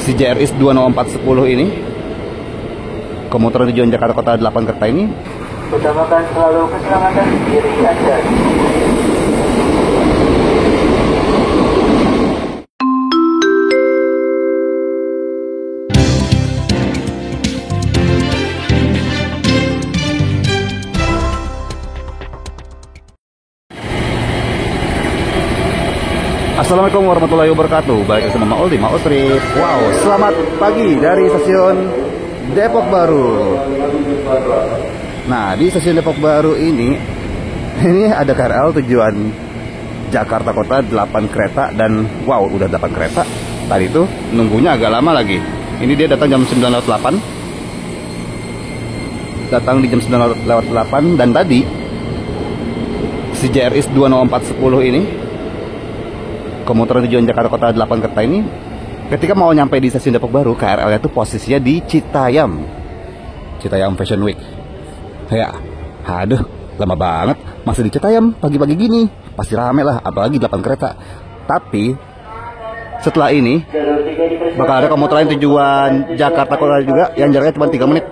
si JRIS 20410 ini, komuter tujuan Jakarta Kota 8 kereta ini. Utamakan selalu keselamatan diri Anda. Assalamualaikum warahmatullahi wabarakatuh. Balik lagi sama Maul di Maul Trip. Wow, selamat pagi dari stasiun Depok Baru. Nah, di stasiun Depok Baru ini ada KRL tujuan Jakarta Kota 8 kereta. Dan wow, udah 8 kereta. Tadi tuh nunggunya agak lama lagi. Ini dia datang jam 9.08. Datang di jam 9.08. Dan tadi si JRIS 20410 ini, komuter tujuan Jakarta Kota 8 kereta ini, ketika mau nyampe di stasiun Depok Baru, KRL-nya tuh posisinya di Citayam Fashion Week. Ya, aduh, lama banget masih di Citayam pagi-pagi gini, pasti rame lah, apalagi 8 kereta. Tapi setelah ini bakal ada komuter lain tujuan Jakarta Kota juga yang jaraknya cuma 3 menit.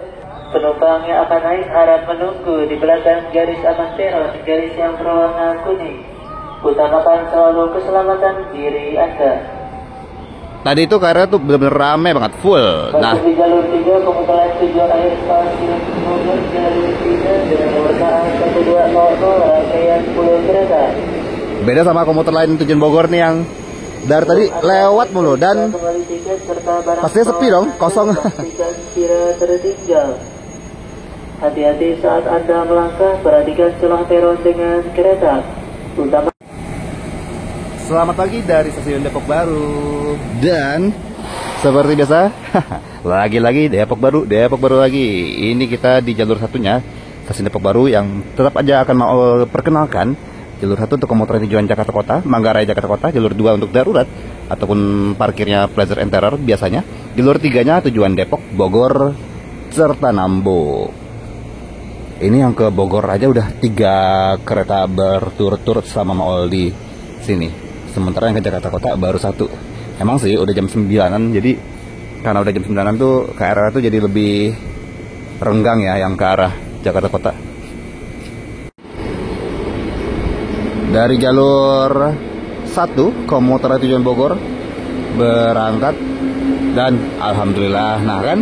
Penumpang yang akan naik harap menunggu di belakang garis amanteros, garis yang berwarna kuning. Utamakan selalu keselamatan diri Anda. Tadi itu karena tuh bener-bener rame banget, full. Nah, di jalur 3 komuter lain tujuan akhir stasiun Bogor, jalur 3 dengan nomor KA 1200 rangkaian 10 kereta. Beda sama komuter lain tujuan Bogor nih yang dari tadi lewat mulu dan pastinya sepi dong, kosong. Kira tertinggal. Hati-hati saat Anda melangkah, perhatikan celah peron dengan kereta. Utama. Selamat pagi dari stasiun Depok Baru. Dan seperti biasa, lagi-lagi Depok Baru lagi. Ini kita di jalur satunya stasiun Depok Baru yang tetap aja akan mau perkenalkan. Jalur 1 untuk komuter tujuan Jakarta Kota, Manggarai Jakarta Kota. Jalur 2 untuk darurat ataupun parkirnya pleasure and terror biasanya. Jalur 3-nya tujuan Depok, Bogor, serta Nambo. Ini yang ke Bogor aja udah 3 kereta berturut-turut sama Maul di sini. Sementara yang ke Jakarta Kota baru 1. Emang sih udah jam 9-an, jadi karena udah jam 9-an tuh KRL tuh jadi lebih renggang ya yang ke arah Jakarta Kota. Dari jalur 1 komuter tujuan Bogor berangkat dan alhamdulillah, nah kan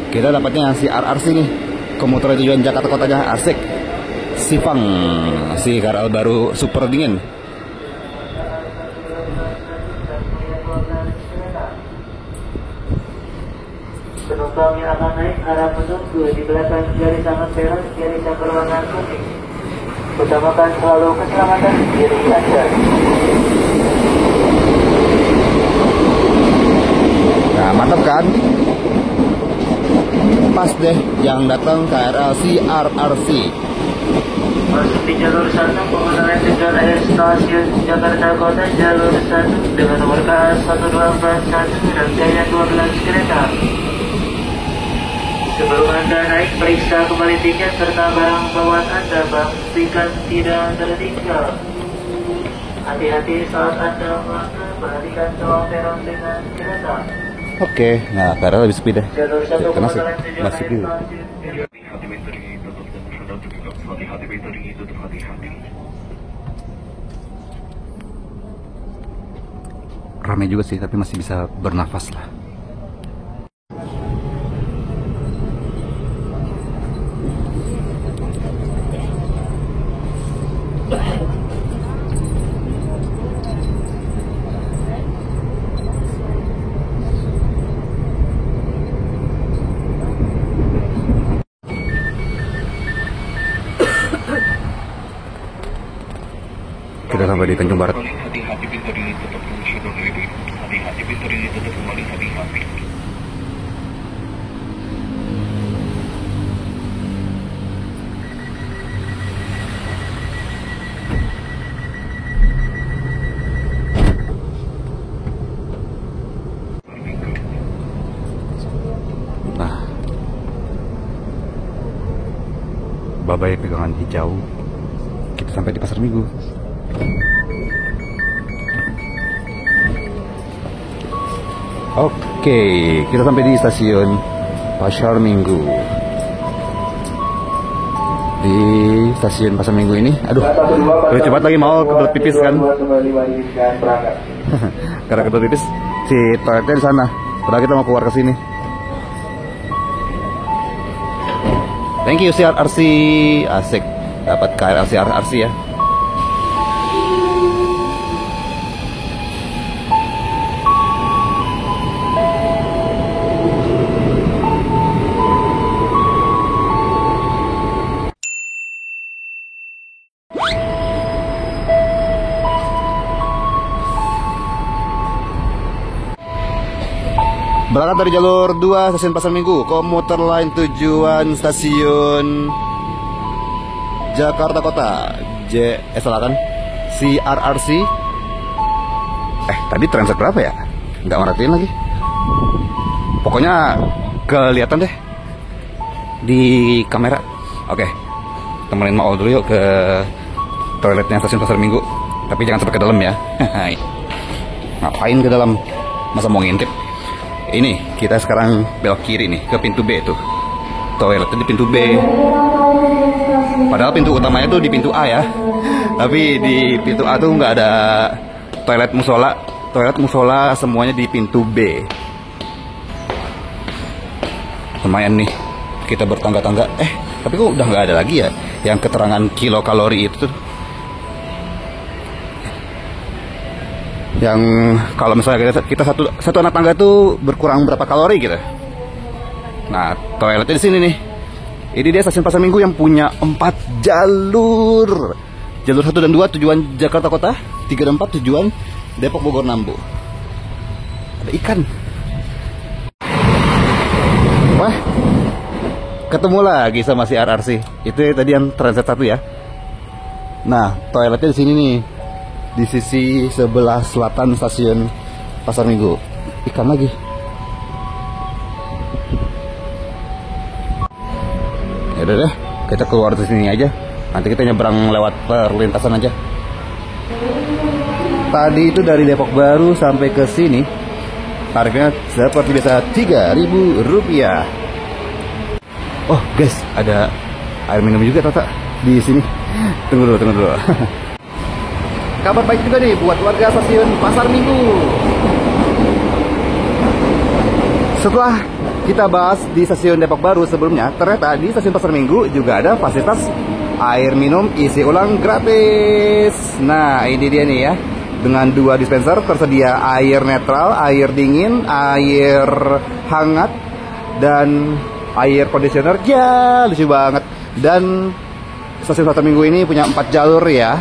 kita dapatnya si RRC nih, komuter tujuan Jakarta Kotanya asik. Sifang, si KRL baru super dingin. Penumpang yang akan naik harap menunggu di belakang garis amanteros, garis yang berwarna kuning. Utamakan selalu keselamatan diri Anda. Nah, mantap kan? Pas deh yang datang KRL RRC. Masuk di jalur 1 komuter tujuan akhir stasiun Jakarta Kota, jalur 1 dengan nomor KA 1241 rangkaian 12 kereta. Sebelum Anda naik, periksa kembali tiket serta barang bawaan Anda, pastikan tidak tertinggal. Hati-hati saat Anda melangkah, perhatikan celah peron dengan kereta. Oke, nah KRL lebih sepi deh. Jalur 1 Karena komuter tujuan sepi. Ramai juga sih, tapi masih bisa bernafas lah. Kita sampai di Tanjung Barat. Hati-hati pintu ini tutup kembali. Hati-hati pintu ini tutup kembali. Hati-hati. Nah, babai pegangan hijau. Kita sampai di Pasar Minggu. Oke. Oke, kita sampai di stasiun Pasar Minggu. Di stasiun Pasar Minggu ini, aduh, udah cepat lagi mau kebelet pipis kan? Karena kebelet pipis, si toiletnya di sana. Padahal kita mau keluar ke sini. Thank you CRRC, asik dapat KRL CRRC ya. Berangkat dari jalur 2 stasiun Pasar Minggu, komuter lain tujuan stasiun Jakarta Kota. Salah kan? CRRC. Tadi transit berapa ya? Nggak merhatiin lagi. Pokoknya kelihatan deh di kamera. Oke, temenin Maul dulu yuk ke toiletnya stasiun Pasar Minggu. Tapi jangan sampai ke dalam ya. Ngapain ke dalam? Masa mau ngintip? Ini kita sekarang belok kiri nih ke pintu B tuh. Toiletnya di pintu B. Padahal pintu utamanya tuh di pintu A ya. Tapi di pintu A tuh nggak ada toilet musola. Toilet musola semuanya di pintu B. Lumayan nih kita bertangga-tangga. Tapi kok udah nggak ada lagi ya yang keterangan kilokalori itu tuh. Yang kalau misalnya kita satu anak tangga tuh berkurang berapa kalori gitu. Nah, toiletnya di sini nih. Ini dia stasiun Pasar Minggu yang punya 4 jalur. Jalur 1 dan 2 tujuan Jakarta Kota, 3 dan 4 tujuan Depok Bogor Nambo. Ada ikan. Wah, ketemu lagi sama si RRC. Itu tadi yang transit 1 ya. Nah, toiletnya di sini nih. Di sisi sebelah selatan stasiun Pasar Minggu. Ikan lagi. Ya udah deh, kita keluar dari sini aja. Nanti kita nyebrang lewat perlintasan aja. Tadi itu dari Depok Baru sampai ke sini tarifnya seperti biasa Rp3.000. Oh guys, ada air minum juga Tata di sini. Tunggu dulu. Kabar baik juga nih buat warga stasiun Pasar Minggu. Setelah kita bahas di stasiun Depok Baru sebelumnya, ternyata di stasiun Pasar Minggu juga ada fasilitas air minum isi ulang gratis. Nah, ini dia nih ya. Dengan 2 dispenser tersedia air netral, air dingin, air hangat, dan air conditioner. Ya, lucu banget. Dan stasiun Pasar Minggu ini punya 4 jalur ya.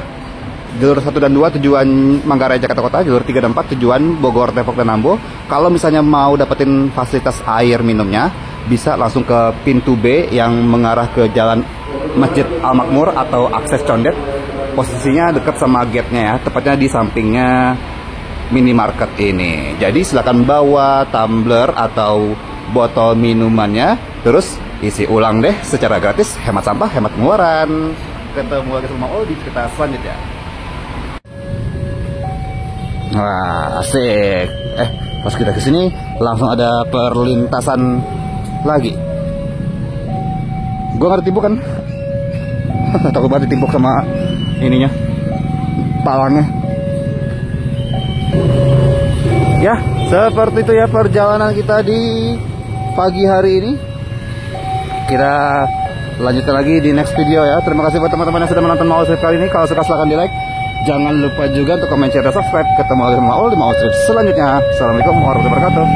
Jalur 1 dan 2 tujuan Manggarai Jakarta Kota, jalur 3 dan 4 tujuan Bogor, Depok, dan Nambo. Kalau misalnya mau dapetin fasilitas air minumnya, bisa langsung ke pintu B yang mengarah ke jalan Masjid Al-Makmur atau akses Condet. Posisinya dekat sama gate-nya ya, tepatnya di sampingnya minimarket ini. Jadi silakan bawa tumbler atau botol minumannya, terus isi ulang deh secara gratis, hemat sampah, hemat pengeluaran. Ketemu lagi sama Maul di cerita selanjutnya. Wah, asik. Pas kita kesini langsung ada perlintasan lagi. Gue nggak ditimpuk kan? Takut banget ditimpuk sama ininya, palangnya. Ya, seperti itu ya perjalanan kita di pagi hari ini. Kita lanjutkan lagi di next video ya. Terima kasih buat teman-teman yang sudah menonton Maul Trip kali ini. Kalau suka silahkan di like. Jangan lupa juga untuk komen, share, dan subscribe. Ketemu lagi sama Maul di Maul Trip selanjutnya. Assalamualaikum warahmatullahi wabarakatuh.